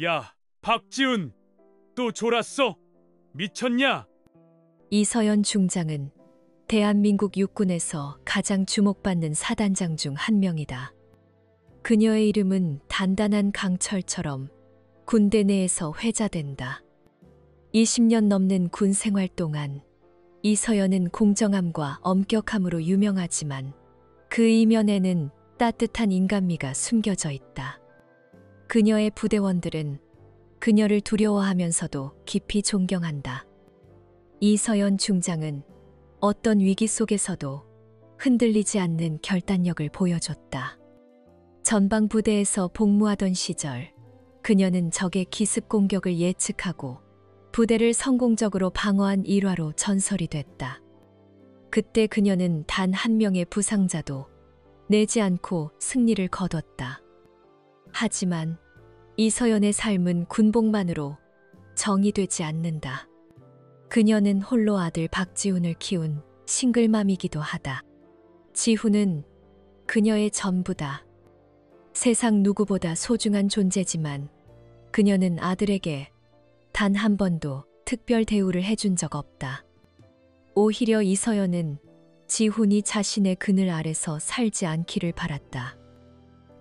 야, 박지훈, 또 졸았어? 미쳤냐? 이서연 중장은 대한민국 육군에서 가장 주목받는 사단장 중 한 명이다. 그녀의 이름은 단단한 강철처럼 군대 내에서 회자된다. 20년 넘는 군 생활 동안 이서연은 공정함과 엄격함으로 유명하지만 그 이면에는 따뜻한 인간미가 숨겨져 있다. 그녀의 부대원들은 그녀를 두려워하면서도 깊이 존경한다. 이서연 중장은 어떤 위기 속에서도 흔들리지 않는 결단력을 보여줬다. 전방 부대에서 복무하던 시절, 그녀는 적의 기습 공격을 예측하고 부대를 성공적으로 방어한 일화로 전설이 됐다. 그때 그녀는 단 한 명의 부상자도 내지 않고 승리를 거뒀다. 하지만 이서연의 삶은 군복만으로 정의되지 않는다. 그녀는 홀로 아들 박지훈을 키운 싱글맘이기도 하다. 지훈은 그녀의 전부다. 세상 누구보다 소중한 존재지만 그녀는 아들에게 단 한 번도 특별 대우를 해준 적 없다. 오히려 이서연은 지훈이 자신의 그늘 아래서 살지 않기를 바랐다.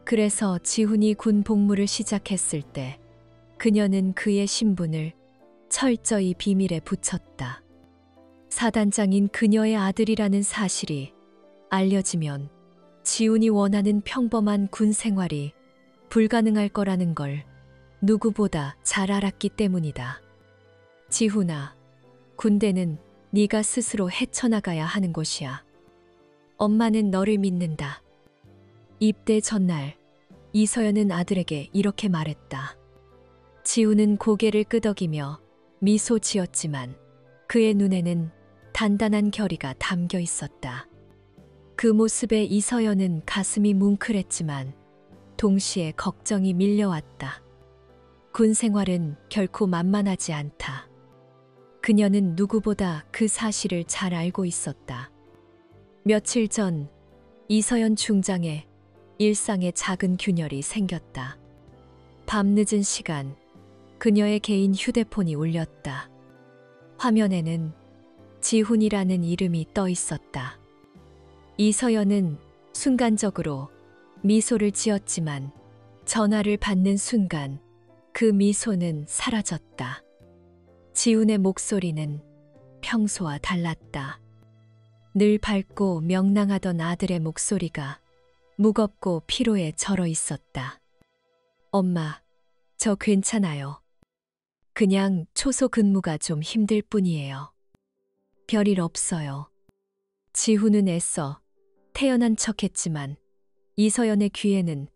그래서 지훈이 군 복무를 시작했을 때 그녀는 그의 신분을 철저히 비밀에 붙였다. 사단장인 그녀의 아들이라는 사실이 알려지면 지훈이 원하는 평범한 군 생활이 불가능할 거라는 걸 누구보다 잘 알았기 때문이다. 지훈아, 군대는 네가 스스로 헤쳐나가야 하는 곳이야. 엄마는 너를 믿는다. 입대 전날 이서연은 아들에게 이렇게 말했다. 지훈은 고개를 끄덕이며 미소 지었지만 그의 눈에는 단단한 결의가 담겨 있었다. 그 모습에 이서연은 가슴이 뭉클했지만 동시에 걱정이 밀려왔다. 군 생활은 결코 만만하지 않다. 그녀는 누구보다 그 사실을 잘 알고 있었다. 며칠 전 이서연 중장의 일상에 작은 균열이 생겼다. 밤늦은 시간 그녀의 개인 휴대폰이 울렸다. 화면에는 지훈이라는 이름이 떠 있었다. 이서연은 순간적으로 미소를 지었지만 전화를 받는 순간 그 미소는 사라졌다. 지훈의 목소리는 평소와 달랐다. 늘 밝고 명랑하던 아들의 목소리가 무겁고 피로에 절어 있었다. 엄마, 저 괜찮아요. 그냥 초소 근무가 좀 힘들 뿐이에요. 별일 없어요. 지훈은 애써 태연한 척했지만 이서연의 귀에는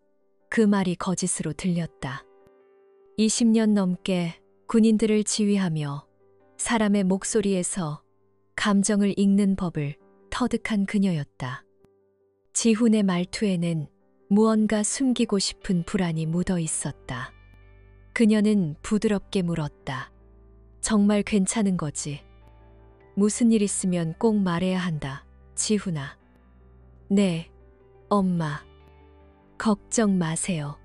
그 말이 거짓으로 들렸다. 20년 넘게 군인들을 지휘하며 사람의 목소리에서 감정을 읽는 법을 터득한 그녀였다. 지훈의 말투에는 무언가 숨기고 싶은 불안이 묻어 있었다. 그녀는 부드럽게 물었다. 정말 괜찮은 거지? 무슨 일 있으면 꼭 말해야 한다, 지훈아. 네, 엄마. 걱정 마세요.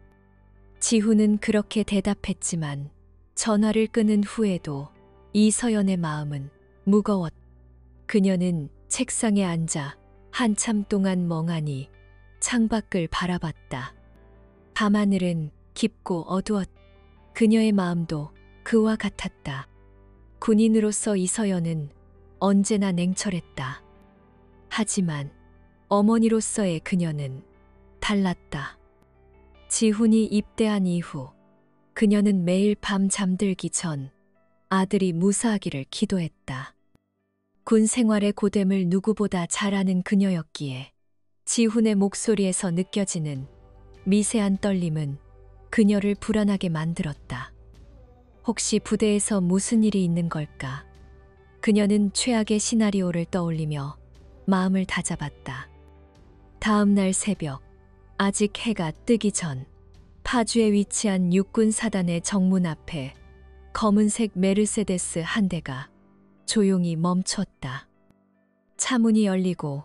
지훈은 그렇게 대답했지만 전화를 끊은 후에도 이서연의 마음은 무거웠다. 그녀는 책상에 앉아 한참 동안 멍하니 창밖을 바라봤다. 밤하늘은 깊고 어두웠다. 그녀의 마음도 그와 같았다. 군인으로서 이서연은 언제나 냉철했다. 하지만 어머니로서의 그녀는 달랐다. 지훈이 입대한 이후 그녀는 매일 밤 잠들기 전 아들이 무사하기를 기도했다. 군 생활의 고됨을 누구보다 잘 아는 그녀였기에 지훈의 목소리에서 느껴지는 미세한 떨림은 그녀를 불안하게 만들었다. 혹시 부대에서 무슨 일이 있는 걸까? 그녀는 최악의 시나리오를 떠올리며 마음을 다잡았다. 다음 날 새벽, 아직 해가 뜨기 전 파주에 위치한 육군 사단의 정문 앞에 검은색 메르세데스 한 대가 조용히 멈췄다. 차문이 열리고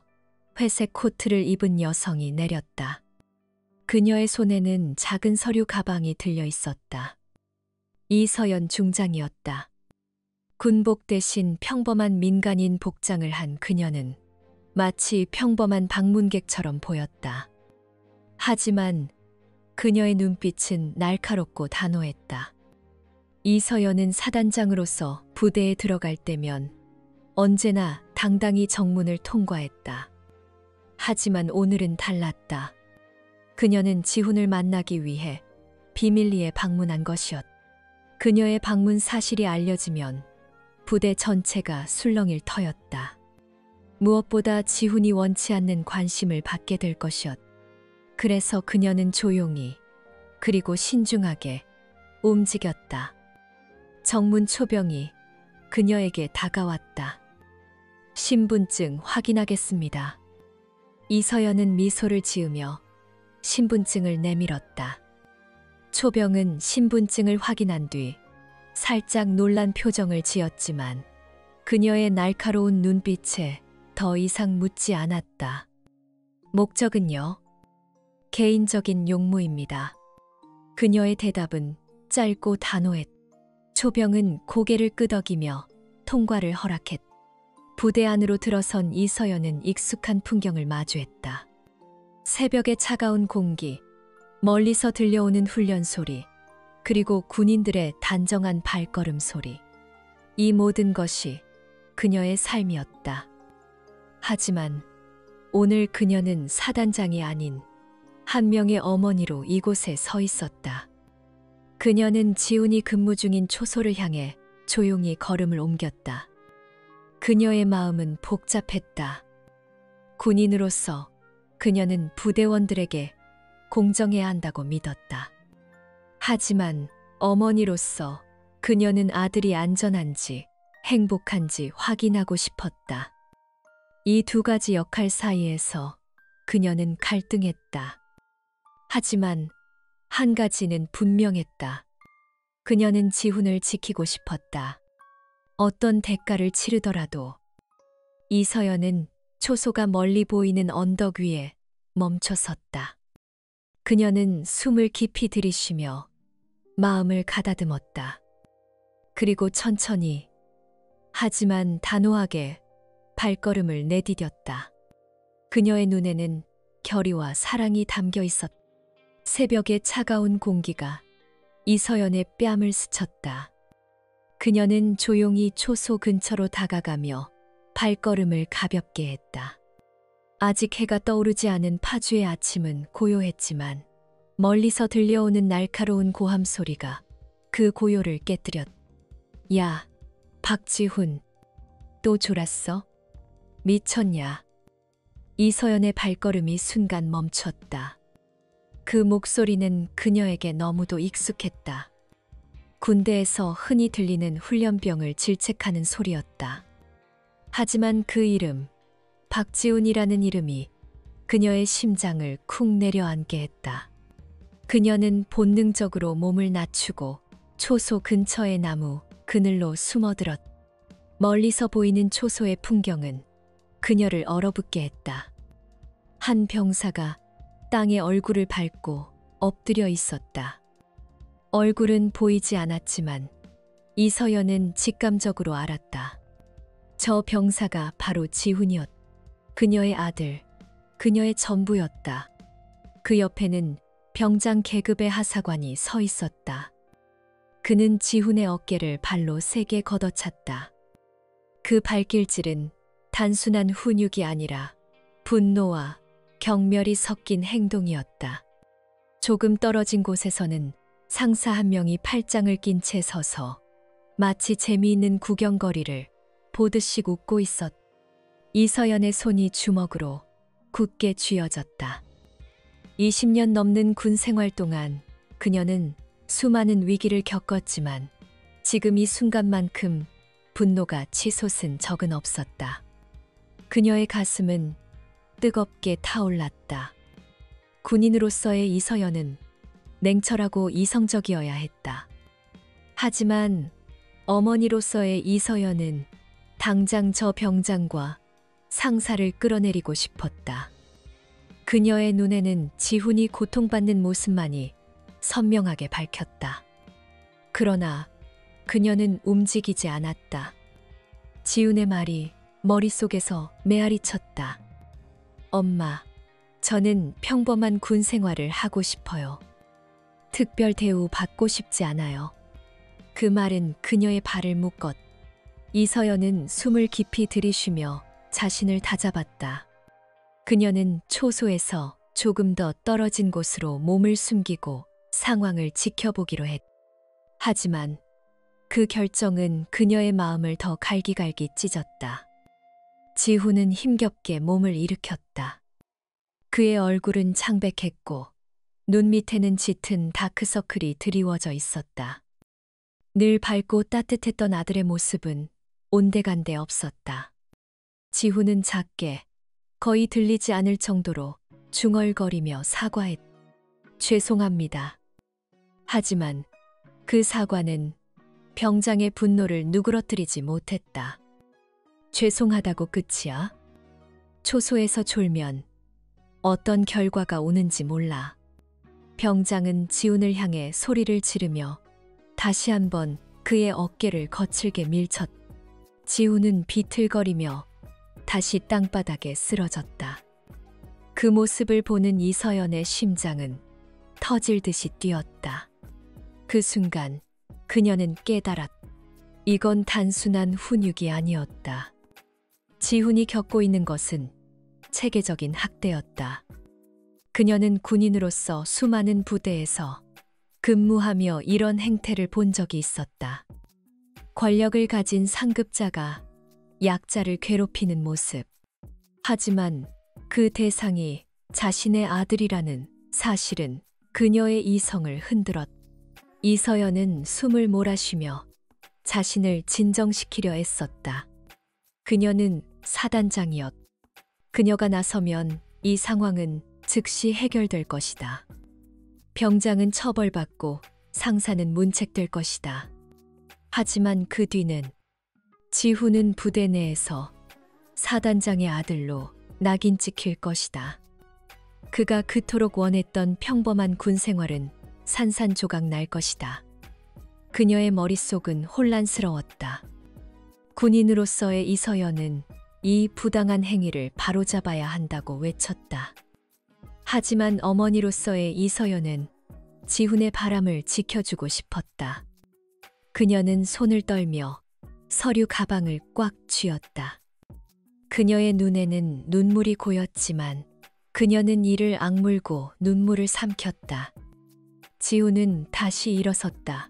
회색 코트를 입은 여성이 내렸다. 그녀의 손에는 작은 서류 가방이 들려 있었다. 이서연 중장이었다. 군복 대신 평범한 민간인 복장을 한 그녀는 마치 평범한 방문객처럼 보였다. 하지만 그녀의 눈빛은 날카롭고 단호했다. 이서연은 사단장으로서 부대에 들어갈 때면 언제나 당당히 정문을 통과했다. 하지만 오늘은 달랐다. 그녀는 지훈을 만나기 위해 비밀리에 방문한 것이었다. 그녀의 방문 사실이 알려지면 부대 전체가 술렁일 터였다. 무엇보다 지훈이 원치 않는 관심을 받게 될 것이었다. 그래서 그녀는 조용히 그리고 신중하게 움직였다. 정문 초병이 그녀에게 다가왔다. 신분증 확인하겠습니다. 이서연은 미소를 지으며 신분증을 내밀었다. 초병은 신분증을 확인한 뒤 살짝 놀란 표정을 지었지만 그녀의 날카로운 눈빛에 더 이상 묻지 않았다. 목적은요? 개인적인 용무입니다. 그녀의 대답은 짧고 단호했다. 초병은 고개를 끄덕이며 통과를 허락했다. 부대 안으로 들어선 이서연은 익숙한 풍경을 마주했다. 새벽의 차가운 공기, 멀리서 들려오는 훈련 소리, 그리고 군인들의 단정한 발걸음 소리. 이 모든 것이 그녀의 삶이었다. 하지만 오늘 그녀는 사단장이 아닌 한 명의 어머니로 이곳에 서 있었다. 그녀는 지훈이 근무 중인 초소를 향해 조용히 걸음을 옮겼다. 그녀의 마음은 복잡했다. 군인으로서 그녀는 부대원들에게 공정해야 한다고 믿었다. 하지만 어머니로서 그녀는 아들이 안전한지 행복한지 확인하고 싶었다. 이 두 가지 역할 사이에서 그녀는 갈등했다. 하지만 한 가지는 분명했다. 그녀는 지훈을 지키고 싶었다. 어떤 대가를 치르더라도. 이서연은 초소가 멀리 보이는 언덕 위에 멈춰 섰다. 그녀는 숨을 깊이 들이쉬며 마음을 가다듬었다. 그리고 천천히, 하지만 단호하게 발걸음을 내디뎠다. 그녀의 눈에는 결의와 사랑이 담겨 있었다. 새벽의 차가운 공기가 이서연의 뺨을 스쳤다. 그녀는 조용히 초소 근처로 다가가며 발걸음을 가볍게 했다. 아직 해가 떠오르지 않은 파주의 아침은 고요했지만 멀리서 들려오는 날카로운 고함 소리가 그 고요를 깨뜨렸다. 야, 박지훈, 또 졸았어? 미쳤냐? 이서연의 발걸음이 순간 멈췄다. 그 목소리는 그녀에게 너무도 익숙했다. 군대에서 흔히 들리는 훈련병을 질책하는 소리였다. 하지만 그 이름, 박지훈이라는 이름이 그녀의 심장을 쿵 내려앉게 했다. 그녀는 본능적으로 몸을 낮추고 초소 근처의 나무 그늘로 숨어들었다. 멀리서 보이는 초소의 풍경은 그녀를 얼어붙게 했다. 한 병사가 땅에 얼굴을 밟고 엎드려 있었다. 얼굴은 보이지 않았지만 이서연은 직감적으로 알았다. 저 병사가 바로 지훈이었다. 그녀의 아들, 그녀의 전부였다. 그 옆에는 병장 계급의 하사관이 서 있었다. 그는 지훈의 어깨를 발로 세게 걷어찼다. 그 발길질은 단순한 훈육이 아니라 분노와 경멸이 섞인 행동이었다. 조금 떨어진 곳에서는 상사 한 명이 팔짱을 낀 채 서서 마치 재미있는 구경거리를 보듯이 웃고 있었다. 이서연의 손이 주먹으로 굳게 쥐어졌다. 20년 넘는 군 생활 동안 그녀는 수많은 위기를 겪었지만 지금 이 순간만큼 분노가 치솟은 적은 없었다. 그녀의 가슴은 뜨겁게 타올랐다. 군인으로서의 이서연은 냉철하고 이성적이어야 했다. 하지만 어머니로서의 이서연은 당장 저 병장과 상사를 끌어내리고 싶었다. 그녀의 눈에는 지훈이 고통받는 모습만이 선명하게 밝혔다. 그러나 그녀는 움직이지 않았다. 지훈의 말이 머릿속에서 메아리 쳤다. 엄마, 저는 평범한 군 생활을 하고 싶어요. 특별 대우 받고 싶지 않아요. 그 말은 그녀의 발을 묶었. 이서연은 숨을 깊이 들이쉬며 자신을 다잡았다. 그녀는 초소에서 조금 더 떨어진 곳으로 몸을 숨기고 상황을 지켜보기로 했. 하지만 그 결정은 그녀의 마음을 더 갈기갈기 찢었다. 지훈은 힘겹게 몸을 일으켰다. 그의 얼굴은 창백했고 눈 밑에는 짙은 다크서클이 드리워져 있었다. 늘 밝고 따뜻했던 아들의 모습은 온데간데 없었다. 지훈은 작게, 거의 들리지 않을 정도로 중얼거리며 사과했. 죄송합니다. 하지만 그 사과는 병장의 분노를 누그러뜨리지 못했다. 죄송하다고 끝이야? 초소에서 졸면 어떤 결과가 오는지 몰라. 병장은 지훈을 향해 소리를 지르며 다시 한번 그의 어깨를 거칠게 밀쳤. 지훈은 비틀거리며 다시 땅바닥에 쓰러졌다. 그 모습을 보는 이서연의 심장은 터질 듯이 뛰었다. 그 순간 그녀는 깨달았. 이건 단순한 훈육이 아니었다. 지훈이 겪고 있는 것은 체계적인 학대였다. 그녀는 군인으로서 수많은 부대에서 근무하며 이런 행태를 본 적이 있었다. 권력을 가진 상급자가 약자를 괴롭히는 모습. 하지만 그 대상이 자신의 아들이라는 사실은 그녀의 이성을 흔들었. 이서연은 숨을 몰아쉬며 자신을 진정시키려 애썼다. 그녀는 사단장이었. 그녀가 나서면 이 상황은 즉시 해결될 것이다. 병장은 처벌받고 상사는 문책될 것이다. 하지만 그 뒤는 지훈은 부대 내에서 사단장의 아들로 낙인 찍힐 것이다. 그가 그토록 원했던 평범한 군 생활은 산산조각 날 것이다. 그녀의 머릿속은 혼란스러웠다. 군인으로서의 이서연은 이 부당한 행위를 바로잡아야 한다고 외쳤다. 하지만 어머니로서의 이서연은 지훈의 바람을 지켜주고 싶었다. 그녀는 손을 떨며 서류 가방을 꽉 쥐었다. 그녀의 눈에는 눈물이 고였지만 그녀는 이를 악물고 눈물을 삼켰다. 지훈은 다시 일어섰다.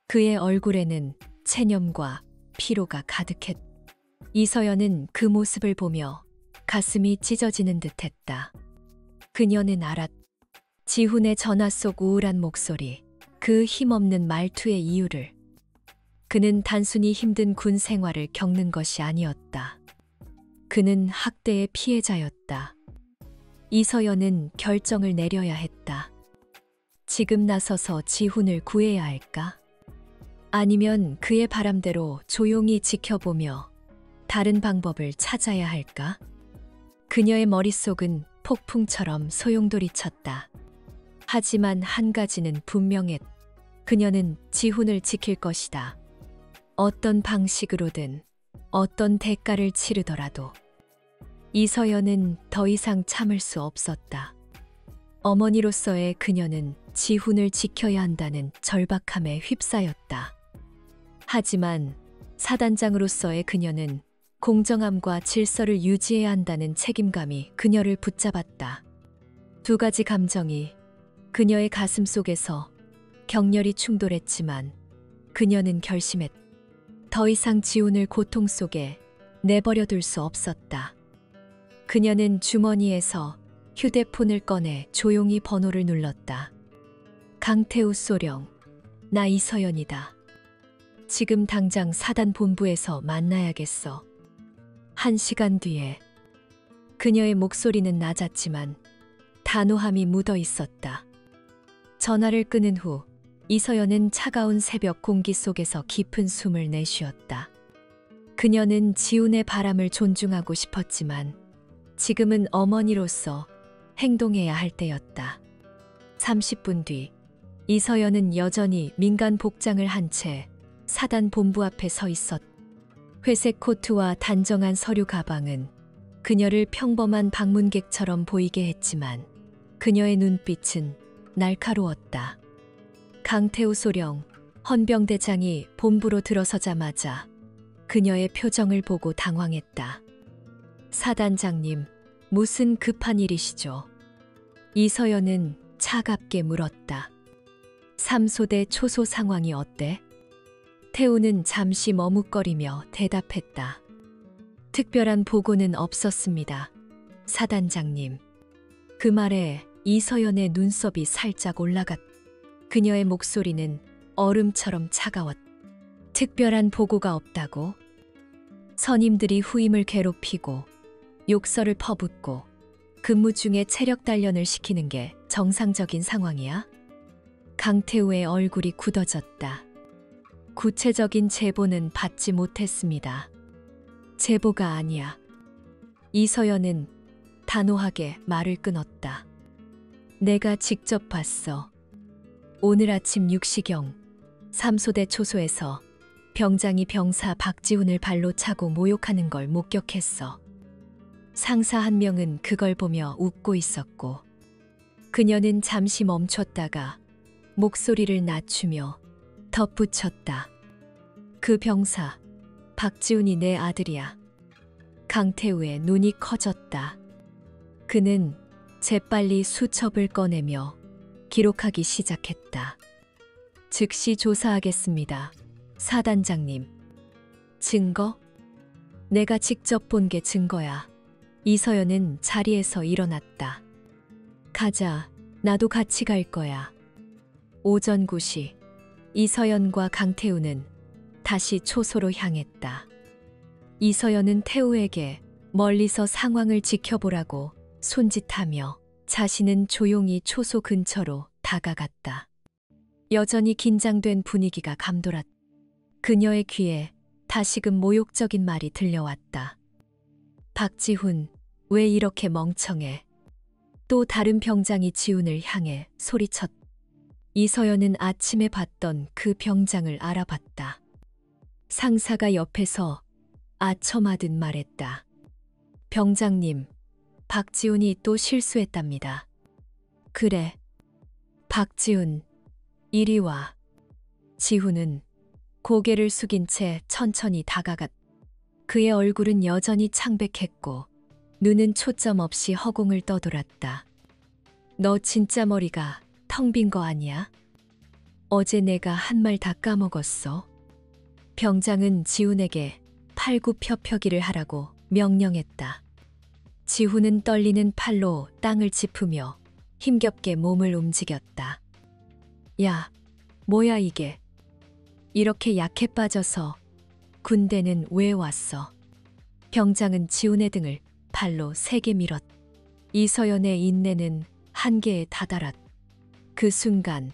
그의 얼굴에는 체념과 피로가 가득했다. 이서연은 그 모습을 보며 가슴이 찢어지는 듯했다. 그녀는 알았. 지훈의 전화 속 우울한 목소리, 그 힘없는 말투의 이유를. 그는 단순히 힘든 군 생활을 겪는 것이 아니었다. 그는 학대의 피해자였다. 이서연은 결정을 내려야 했다. 지금 나서서 지훈을 구해야 할까? 아니면 그의 바람대로 조용히 지켜보며 다른 방법을 찾아야 할까? 그녀의 머릿속은 폭풍처럼 소용돌이쳤다. 하지만 한 가지는 분명했. 그녀는 지훈을 지킬 것이다. 어떤 방식으로든, 어떤 대가를 치르더라도. 이서연은 더 이상 참을 수 없었다. 어머니로서의 그녀는 지훈을 지켜야 한다는 절박함에 휩싸였다. 하지만 사단장으로서의 그녀는 공정함과 질서를 유지해야 한다는 책임감이 그녀를 붙잡았다. 두 가지 감정이 그녀의 가슴 속에서 격렬히 충돌했지만 그녀는 결심했. 더 이상 지훈을 고통 속에 내버려 둘 수 없었다. 그녀는 주머니에서 휴대폰을 꺼내 조용히 번호를 눌렀다. 강태우 소령, 나 이서연이다. 지금 당장 사단 본부에서 만나야겠어. 1시간 뒤에. 그녀의 목소리는 낮았지만 단호함이 묻어 있었다. 전화를 끊은 후 이서연은 차가운 새벽 공기 속에서 깊은 숨을 내쉬었다. 그녀는 지훈의 바람을 존중하고 싶었지만 지금은 어머니로서 행동해야 할 때였다. 30분 뒤 이서연은 여전히 민간 복장을 한 채 사단 본부 앞에 서 있었다. 회색 코트와 단정한 서류 가방은 그녀를 평범한 방문객처럼 보이게 했지만 그녀의 눈빛은 날카로웠다. 강태우 소령, 헌병대장이 본부로 들어서자마자 그녀의 표정을 보고 당황했다. 사단장님, 무슨 급한 일이시죠? 이서연은 차갑게 물었다. 3소대 초소 상황이 어때? 태우는 잠시 머뭇거리며 대답했다. 특별한 보고는 없었습니다. 사단장님. 그 말에 이서연의 눈썹이 살짝 올라갔다. 그녀의 목소리는 얼음처럼 차가웠다. 특별한 보고가 없다고? 선임들이 후임을 괴롭히고 욕설을 퍼붓고 근무 중에 체력 단련을 시키는 게 정상적인 상황이야? 강태우의 얼굴이 굳어졌다. 구체적인 제보는 받지 못했습니다. 제보가 아니야. 이서연은 단호하게 말을 끊었다. 내가 직접 봤어. 오늘 아침 6시경 3소대 초소에서 병장이 병사 박지훈을 발로 차고 모욕하는 걸 목격했어. 상사 한 명은 그걸 보며 웃고 있었고 그녀는 잠시 멈췄다가 목소리를 낮추며 덧붙였다. 그 병사, 박지훈이 내 아들이야. 강태우의 눈이 커졌다. 그는 재빨리 수첩을 꺼내며 기록하기 시작했다. 즉시 조사하겠습니다. 사단장님. 증거? 내가 직접 본 게 증거야. 이서연은 자리에서 일어났다. 가자. 나도 같이 갈 거야. 오전 9시. 이서연과 강태우는 다시 초소로 향했다. 이서연은 태우에게 멀리서 상황을 지켜보라고 손짓하며 자신은 조용히 초소 근처로 다가갔다. 여전히 긴장된 분위기가 감돌았다. 그녀의 귀에 다시금 모욕적인 말이 들려왔다. 박지훈, 왜 이렇게 멍청해? 또 다른 병장이 지훈을 향해 소리쳤다. 이서연은 아침에 봤던 그 병장을 알아봤다. 상사가 옆에서 아첨하듯 말했다. 병장님, 박지훈이 또 실수했답니다. 그래. 박지훈, 이리 와. 지훈은 고개를 숙인 채 천천히 다가갔다. 그의 얼굴은 여전히 창백했고 눈은 초점 없이 허공을 떠돌았다. 너 진짜 머리가 텅 빈 거 아니야? 어제 내가 한 말 다 까먹었어. 병장은 지훈에게 팔굽혀펴기를 하라고 명령했다. 지훈은 떨리는 팔로 땅을 짚으며 힘겹게 몸을 움직였다. 야, 뭐야 이게? 이렇게 약해 빠져서 군대는 왜 왔어? 병장은 지훈의 등을 발로 세게 밀었다. 이서연의 인내는 한계에 다다랐다. 그 순간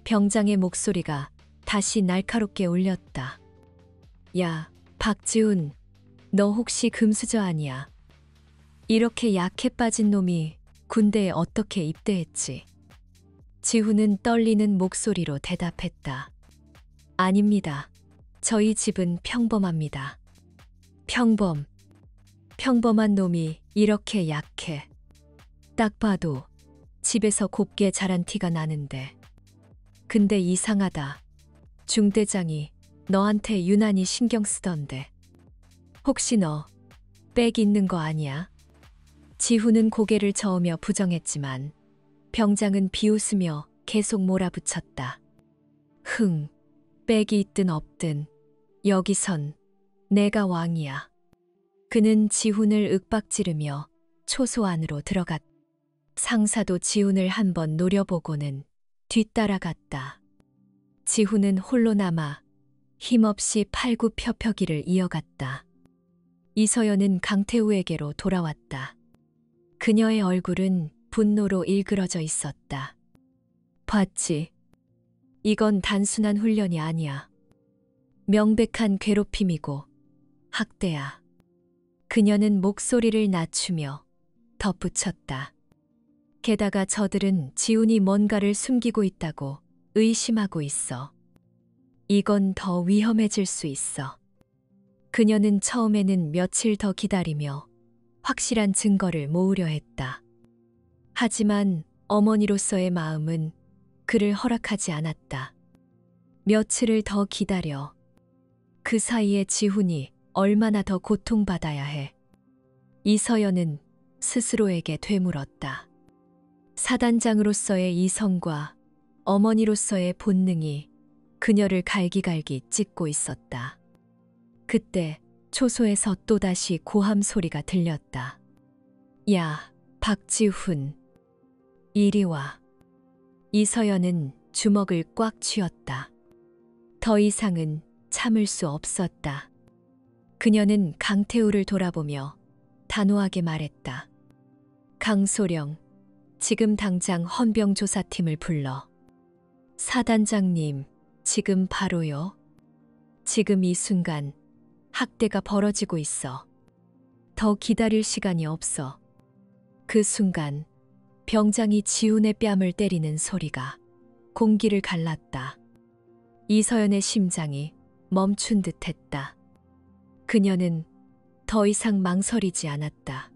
병장의 목소리가 다시 날카롭게 울렸다. 야, 박지훈, 너 혹시 금수저 아니야? 이렇게 약해 빠진 놈이 군대에 어떻게 입대했지? 지훈은 떨리는 목소리로 대답했다. 아닙니다. 저희 집은 평범합니다. 평범한 놈이 이렇게 약해. 딱 봐도 집에서 곱게 자란 티가 나는데. 근데 이상하다. 중대장이 너한테 유난히 신경 쓰던데. 혹시 너 백 있는 거 아니야? 지훈은 고개를 저으며 부정했지만 병장은 비웃으며 계속 몰아붙였다. 백이 있든 없든 여기선 내가 왕이야. 그는 지훈을 윽박지르며 초소 안으로 들어갔다. 상사도 지훈을 한번 노려보고는 뒤따라갔다. 지훈은 홀로 남아 힘없이 팔굽혀펴기를 이어갔다. 이서연은 강태우에게로 돌아왔다. 그녀의 얼굴은 분노로 일그러져 있었다. 봤지? 이건 단순한 훈련이 아니야. 명백한 괴롭힘이고 학대야. 그녀는 목소리를 낮추며 덧붙였다. 게다가 저들은 지훈이 뭔가를 숨기고 있다고 의심하고 있어. 이건 더 위험해질 수 있어. 그녀는 처음에는 며칠 더 기다리며 확실한 증거를 모으려 했다. 하지만 어머니로서의 마음은 그를 허락하지 않았다. 며칠을 더 기다려. 그 사이에 지훈이 얼마나 더 고통받아야 해. 이서연은 스스로에게 되물었다. 사단장으로서의 이성과 어머니로서의 본능이 그녀를 갈기갈기 찢고 있었다. 그때 초소에서 또다시 고함 소리가 들렸다. 야, 박지훈. 이리 와. 이서연은 주먹을 꽉 쥐었다. 더 이상은 참을 수 없었다. 그녀는 강태우를 돌아보며 단호하게 말했다. 강소령, 지금 당장 헌병조사팀을 불러. 사단장님, 지금 바로요. 지금 이 순간 학대가 벌어지고 있어. 더 기다릴 시간이 없어. 그 순간 병장이 지훈의 뺨을 때리는 소리가 공기를 갈랐다. 이서연의 심장이 멈춘 듯했다. 그녀는 더 이상 망설이지 않았다.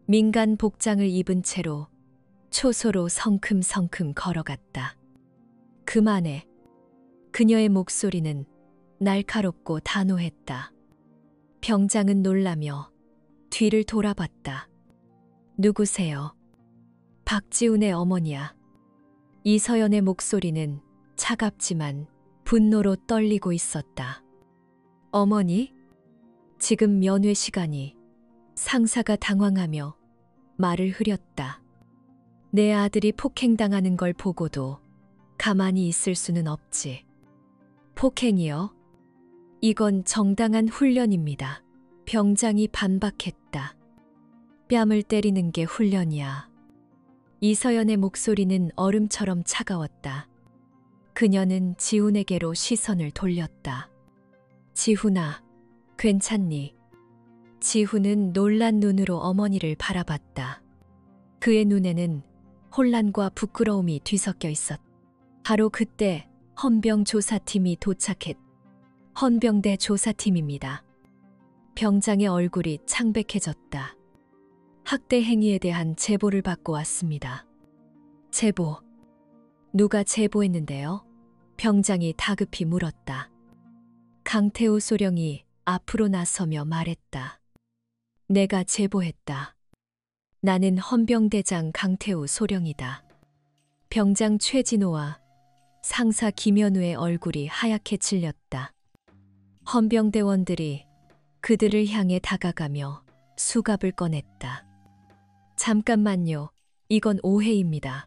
민간 복장을 입은 채로 초소로 성큼성큼 걸어갔다. 그만해. 그녀의 목소리는 날카롭고 단호했다. 병장은 놀라며 뒤를 돌아봤다. 누구세요? 박지훈의 어머니야. 이서연의 목소리는 차갑지만 분노로 떨리고 있었다. 어머니? 지금 면회 시간이. 상사가 당황하며 말을 흐렸다. 내 아들이 폭행당하는 걸 보고도 가만히 있을 수는 없지. 폭행이요? 이건 정당한 훈련입니다. 병장이 반박했다. 뺨을 때리는 게 훈련이야. 이서연의 목소리는 얼음처럼 차가웠다. 그녀는 지훈에게로 시선을 돌렸다. 지훈아, 괜찮니? 지훈은 놀란 눈으로 어머니를 바라봤다. 그의 눈에는 혼란과 부끄러움이 뒤섞여 있었다. 바로 그때 헌병조사팀이 도착했다. 헌병대 조사팀입니다. 병장의 얼굴이 창백해졌다. 학대 행위에 대한 제보를 받고 왔습니다. 제보. 누가 제보했는데요? 병장이 다급히 물었다. 강태우 소령이 앞으로 나서며 말했다. 내가 제보했다. 나는 헌병대장 강태우 소령이다. 병장 최진호와 상사 김현우의 얼굴이 하얗게 질렸다. 헌병대원들이 그들을 향해 다가가며 수갑을 꺼냈다. 잠깐만요. 이건 오해입니다.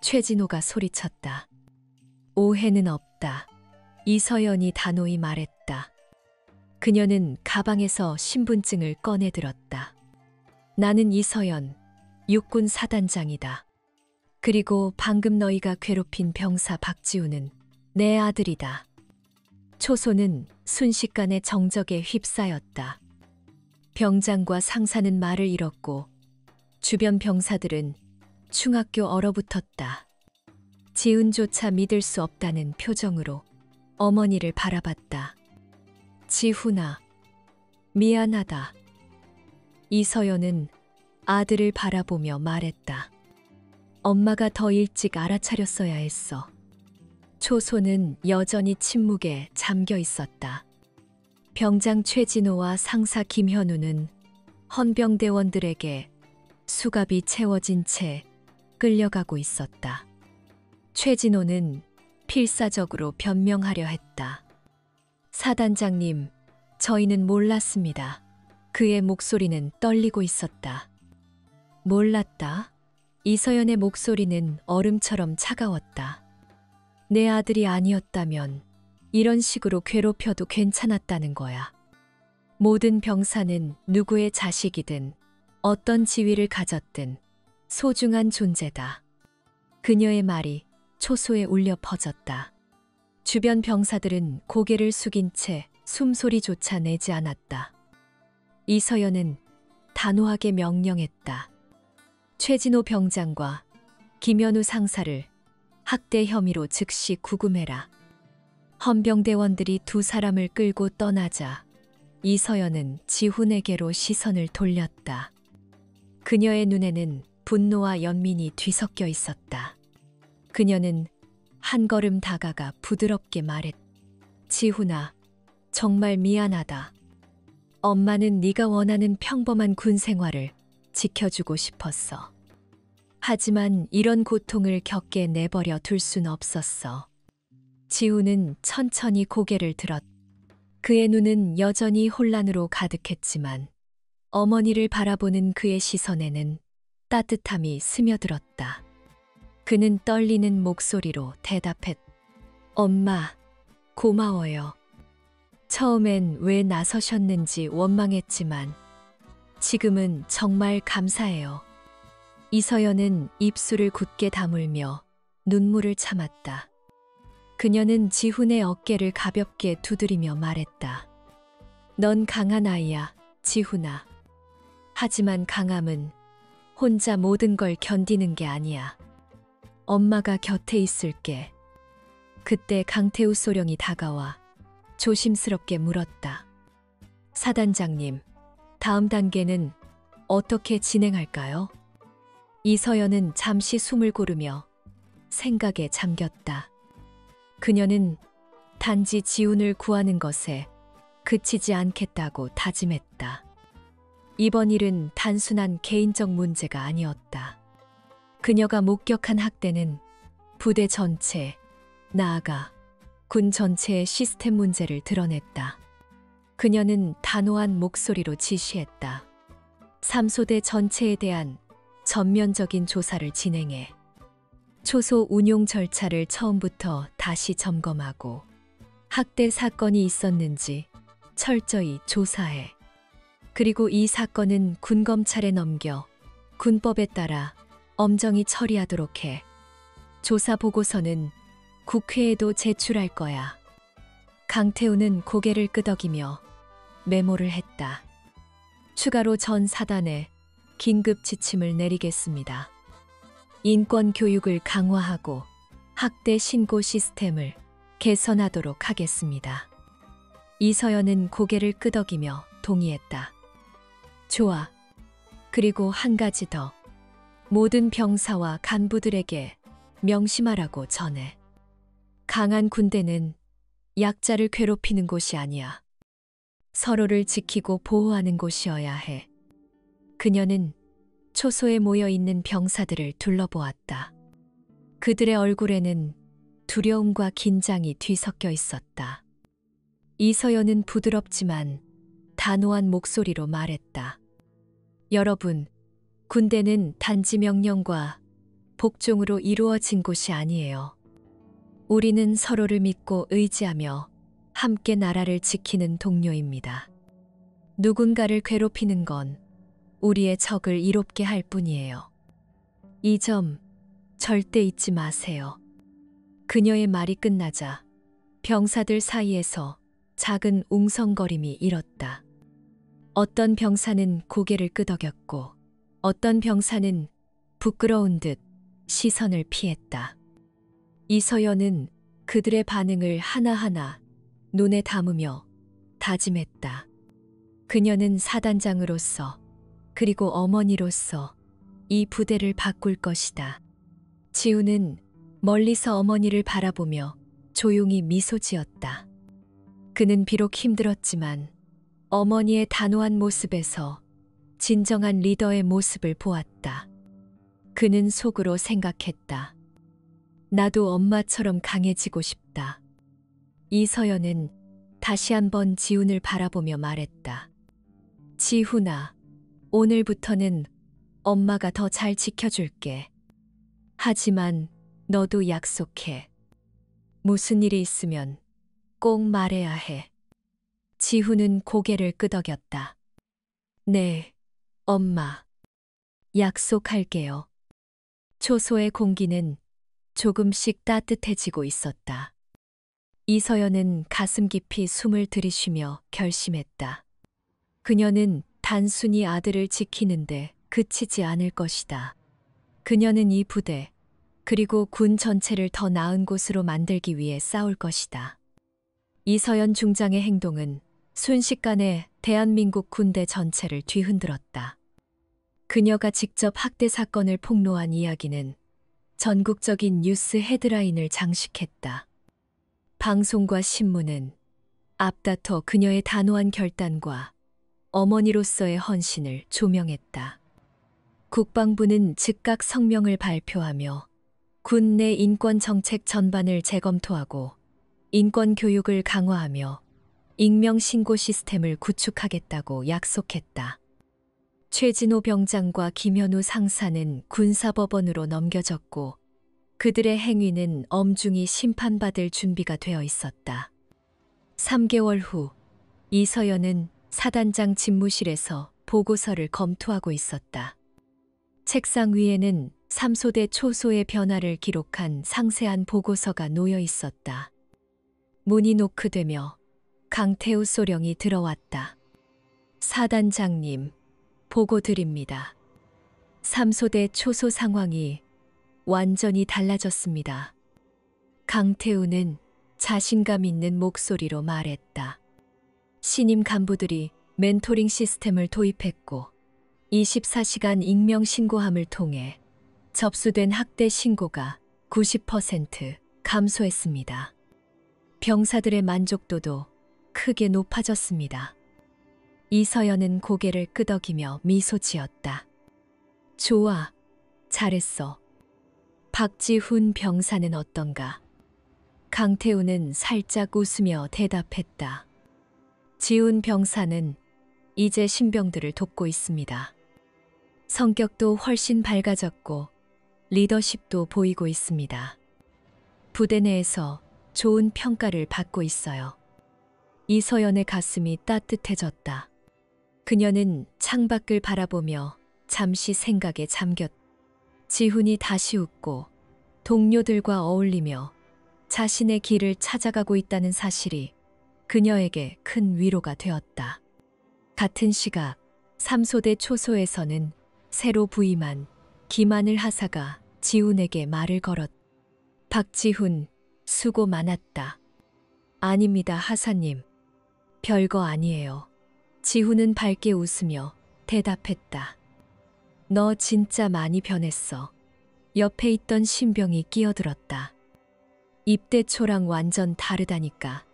최진호가 소리쳤다. 오해는 없다. 이서연이 단호히 말했다. 그녀는 가방에서 신분증을 꺼내들었다. 나는 이서연, 육군 사단장이다. 그리고 방금 너희가 괴롭힌 병사 박지훈은 내 아들이다. 초소는 순식간에 정적에 휩싸였다. 병장과 상사는 말을 잃었고 주변 병사들은 충학교 얼어붙었다. 지훈조차 믿을 수 없다는 표정으로 어머니를 바라봤다. 지훈아, 미안하다. 이서연은 아들을 바라보며 말했다. 엄마가 더 일찍 알아차렸어야 했어. 초소는 여전히 침묵에 잠겨 있었다. 병장 최진호와 상사 김현우는 헌병대원들에게 수갑이 채워진 채 끌려가고 있었다. 최진호는 필사적으로 변명하려 했다. 사단장님, 저희는 몰랐습니다. 그의 목소리는 떨리고 있었다. 몰랐다? 이서연의 목소리는 얼음처럼 차가웠다. 내 아들이 아니었다면 이런 식으로 괴롭혀도 괜찮았다는 거야. 모든 병사는 누구의 자식이든 어떤 지위를 가졌든 소중한 존재다. 그녀의 말이 초소에 울려 퍼졌다. 주변 병사들은 고개를 숙인 채 숨소리조차 내지 않았다. 이서연은 단호하게 명령했다. 최진호 병장과 김현우 상사를 학대 혐의로 즉시 구금해라. 헌병대원들이 두 사람을 끌고 떠나자 이서연은 지훈에게로 시선을 돌렸다. 그녀의 눈에는 분노와 연민이 뒤섞여 있었다. 그녀는 한 걸음 다가가 부드럽게 말했다. 지훈아, 정말 미안하다. 엄마는 네가 원하는 평범한 군 생활을 지켜주고 싶었어. 하지만 이런 고통을 겪게 내버려 둘 순 없었어. 지훈은 천천히 고개를 들었다. 그의 눈은 여전히 혼란으로 가득했지만 어머니를 바라보는 그의 시선에는 따뜻함이 스며들었다. 그는 떨리는 목소리로 대답했다. 엄마, 고마워요. 처음엔 왜 나서셨는지 원망했지만 지금은 정말 감사해요. 이서연은 입술을 굳게 다물며 눈물을 참았다. 그녀는 지훈의 어깨를 가볍게 두드리며 말했다. 넌 강한 아이야, 지훈아. 하지만 강함은 혼자 모든 걸 견디는 게 아니야. 엄마가 곁에 있을게. 그때 강태우 소령이 다가와 조심스럽게 물었다. 사단장님, 다음 단계는 어떻게 진행할까요? 이서연은 잠시 숨을 고르며 생각에 잠겼다. 그녀는 단지 지훈을 구하는 것에 그치지 않겠다고 다짐했다. 이번 일은 단순한 개인적 문제가 아니었다. 그녀가 목격한 학대는 부대 전체, 나아가 군 전체의 시스템 문제를 드러냈다. 그녀는 단호한 목소리로 지시했다. 3소대 전체에 대한 전면적인 조사를 진행해 초소 운용 절차를 처음부터 다시 점검하고 학대 사건이 있었는지 철저히 조사해. 그리고 이 사건은 군검찰에 넘겨 군법에 따라 엄정히 처리하도록 해. 조사 보고서는 국회에도 제출할 거야. 강태우는 고개를 끄덕이며 메모를 했다. 추가로 전 사단에 긴급 지침을 내리겠습니다. 인권 교육을 강화하고 학대 신고 시스템을 개선하도록 하겠습니다. 이서연은 고개를 끄덕이며 동의했다. 좋아. 그리고 한 가지 더. 모든 병사와 간부들에게 명심하라고 전해. 강한 군대는 약자를 괴롭히는 곳이 아니야. 서로를 지키고 보호하는 곳이어야 해. 그녀는 초소에 모여 있는 병사들을 둘러보았다. 그들의 얼굴에는 두려움과 긴장이 뒤섞여 있었다. 이서연은 부드럽지만 단호한 목소리로 말했다. 여러분, 군대는 단지 명령과 복종으로 이루어진 곳이 아니에요. 우리는 서로를 믿고 의지하며 함께 나라를 지키는 동료입니다. 누군가를 괴롭히는 건 우리의 적을 이롭게 할 뿐이에요. 이 점 절대 잊지 마세요. 그녀의 말이 끝나자 병사들 사이에서 작은 웅성거림이 일었다. 어떤 병사는 고개를 끄덕였고 어떤 병사는 부끄러운 듯 시선을 피했다. 이서연은 그들의 반응을 하나하나 눈에 담으며 다짐했다. 그녀는 사단장으로서 그리고 어머니로서 이 부대를 바꿀 것이다. 지우는 멀리서 어머니를 바라보며 조용히 미소 지었다. 그는 비록 힘들었지만 어머니의 단호한 모습에서 진정한 리더의 모습을 보았다. 그는 속으로 생각했다. 나도 엄마처럼 강해지고 싶다. 이서연은 다시 한번 지훈을 바라보며 말했다. 지훈아, 오늘부터는 엄마가 더 잘 지켜줄게. 하지만 너도 약속해. 무슨 일이 있으면 꼭 말해야 해. 지훈은 고개를 끄덕였다. 네, 엄마. 약속할게요. 초소의 공기는 조금씩 따뜻해지고 있었다. 이서연은 가슴 깊이 숨을 들이쉬며 결심했다. 그녀는 단순히 아들을 지키는데 그치지 않을 것이다. 그녀는 이 부대, 그리고 군 전체를 더 나은 곳으로 만들기 위해 싸울 것이다. 이서연 중장의 행동은 순식간에 대한민국 군대 전체를 뒤흔들었다. 그녀가 직접 학대 사건을 폭로한 이야기는 전국적인 뉴스 헤드라인을 장식했다. 방송과 신문은 앞다퉈 그녀의 단호한 결단과 어머니로서의 헌신을 조명했다. 국방부는 즉각 성명을 발표하며 군 내 인권 정책 전반을 재검토하고 인권 교육을 강화하며 익명 신고 시스템을 구축하겠다고 약속했다. 최진호 병장과 김현우 상사는 군사법원으로 넘겨졌고 그들의 행위는 엄중히 심판받을 준비가 되어 있었다. 3개월 후 이서연은 사단장 집무실에서 보고서를 검토하고 있었다. 책상 위에는 삼소대 초소의 변화를 기록한 상세한 보고서가 놓여 있었다. 문이 노크되며 강태우 소령이 들어왔다. 사단장님, 보고 드립니다. 삼소대 초소 상황이 완전히 달라졌습니다. 강태우는 자신감 있는 목소리로 말했다. 신임 간부들이 멘토링 시스템을 도입했고 24시간 익명 신고함을 통해 접수된 학대 신고가 90% 감소했습니다. 병사들의 만족도도 크게 높아졌습니다. 이서연은 고개를 끄덕이며 미소 지었다. 좋아, 잘했어. 박지훈 병사는 어떤가? 강태우는 살짝 웃으며 대답했다. 지훈 병사는 이제 신병들을 돕고 있습니다. 성격도 훨씬 밝아졌고 리더십도 보이고 있습니다. 부대 내에서 좋은 평가를 받고 있어요. 이서연의 가슴이 따뜻해졌다. 그녀는 창밖을 바라보며 잠시 생각에 잠겼다. 지훈이 다시 웃고 동료들과 어울리며 자신의 길을 찾아가고 있다는 사실이 그녀에게 큰 위로가 되었다. 같은 시각 삼소대 초소에서는 새로 부임한 김하늘 하사가 지훈에게 말을 걸었다. 박지훈, 수고 많았다. 아닙니다, 하사님. 별거 아니에요. 지훈은 밝게 웃으며 대답했다. 너 진짜 많이 변했어. 옆에 있던 신병이 끼어들었다. 입대 초랑 완전 다르다니까.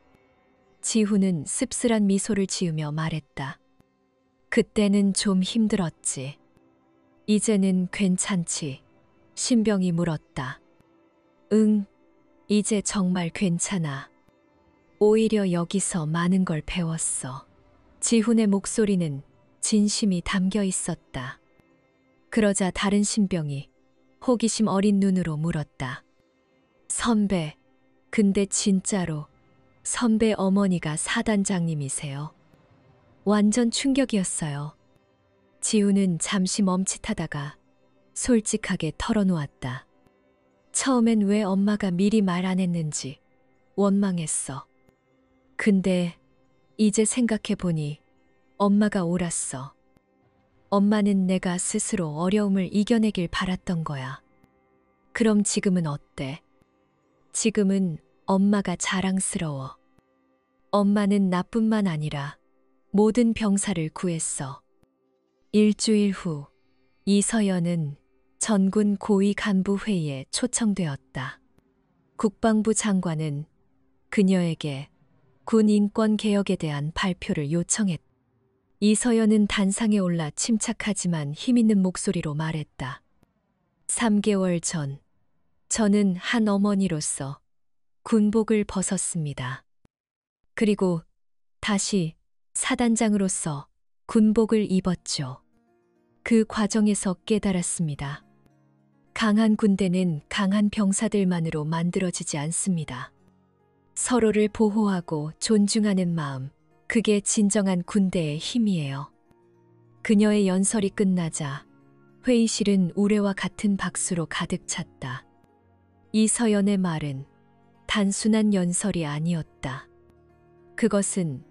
지훈은 씁쓸한 미소를 지으며 말했다. 그때는 좀 힘들었지. 이제는 괜찮지. 신병이 물었다. 응, 이제 정말 괜찮아. 오히려 여기서 많은 걸 배웠어. 지훈의 목소리는 진심이 담겨 있었다. 그러자 다른 신병이 호기심 어린 눈으로 물었다. 선배, 근데 진짜로 선배 어머니가 사단장님이세요? 완전 충격이었어요. 지훈은 잠시 멈칫하다가 솔직하게 털어놓았다. 처음엔 왜 엄마가 미리 말 안 했는지 원망했어. 근데 이제 생각해보니 엄마가 옳았어. 엄마는 내가 스스로 어려움을 이겨내길 바랐던 거야. 그럼 지금은 어때? 지금은 엄마가 자랑스러워. 엄마는 나뿐만 아니라 모든 병사를 구했어. 일주일 후 이서연은 전군 고위 간부 회의에 초청되었다. 국방부 장관은 그녀에게 군 인권 개혁에 대한 발표를 요청했다. 이서연은 단상에 올라 침착하지만 힘있는 목소리로 말했다. 3개월 전, 저는 한 어머니로서 군복을 벗었습니다. 그리고 다시 사단장으로서 군복을 입었죠. 그 과정에서 깨달았습니다. 강한 군대는 강한 병사들만으로 만들어지지 않습니다. 서로를 보호하고 존중하는 마음, 그게 진정한 군대의 힘이에요. 그녀의 연설이 끝나자 회의실은 우레와 같은 박수로 가득 찼다. 이서연의 말은 단순한 연설이 아니었다. 그것은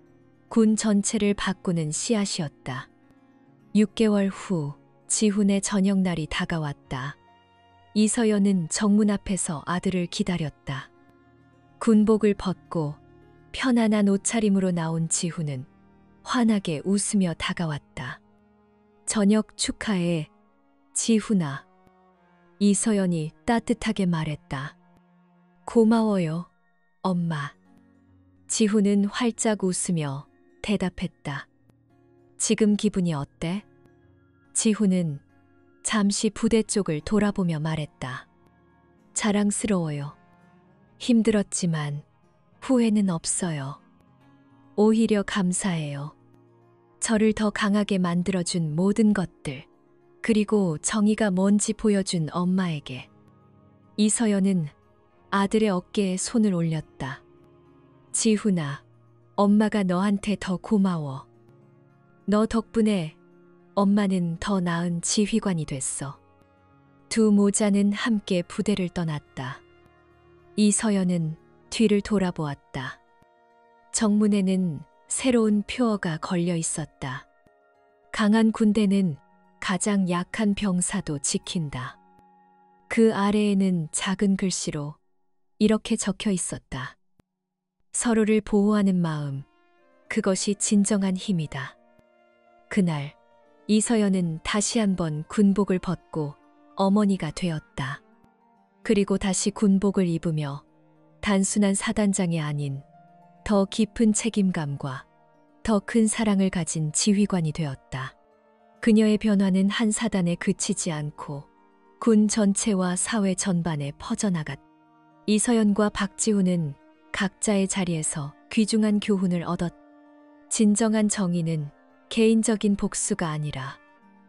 군 전체를 바꾸는 씨앗이었다. 6개월 후 지훈의 저녁날이 다가왔다. 이서연은 정문 앞에서 아들을 기다렸다. 군복을 벗고 편안한 옷차림으로 나온 지훈은 환하게 웃으며 다가왔다. 저녁 축하해, 지훈아. 이서연이 따뜻하게 말했다. 고마워요, 엄마. 지훈은 활짝 웃으며 대답했다. 지금 기분이 어때? 지훈은 잠시 부대 쪽을 돌아보며 말했다. 자랑스러워요. 힘들었지만 후회는 없어요. 오히려 감사해요. 저를 더 강하게 만들어준 모든 것들, 그리고 정의가 뭔지 보여준 엄마에게. 이서연은 아들의 어깨에 손을 올렸다. 지훈아, 엄마가 너한테 더 고마워. 너 덕분에 엄마는 더 나은 지휘관이 됐어. 두 모자는 함께 부대를 떠났다. 이서연은 뒤를 돌아보았다. 정문에는 새로운 표어가 걸려 있었다. 강한 군대는 가장 약한 병사도 지킨다. 그 아래에는 작은 글씨로 이렇게 적혀 있었다. 서로를 보호하는 마음, 그것이 진정한 힘이다. 그날 이서연은 다시 한번 군복을 벗고 어머니가 되었다. 그리고 다시 군복을 입으며 단순한 사단장이 아닌 더 깊은 책임감과 더 큰 사랑을 가진 지휘관이 되었다. 그녀의 변화는 한 사단에 그치지 않고 군 전체와 사회 전반에 퍼져나갔다. 이서연과 박지훈은 각자의 자리에서 귀중한 교훈을 얻었다. 진정한 정의는 개인적인 복수가 아니라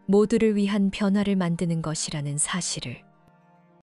모두를 위한 변화를 만드는 것이라는 사실을.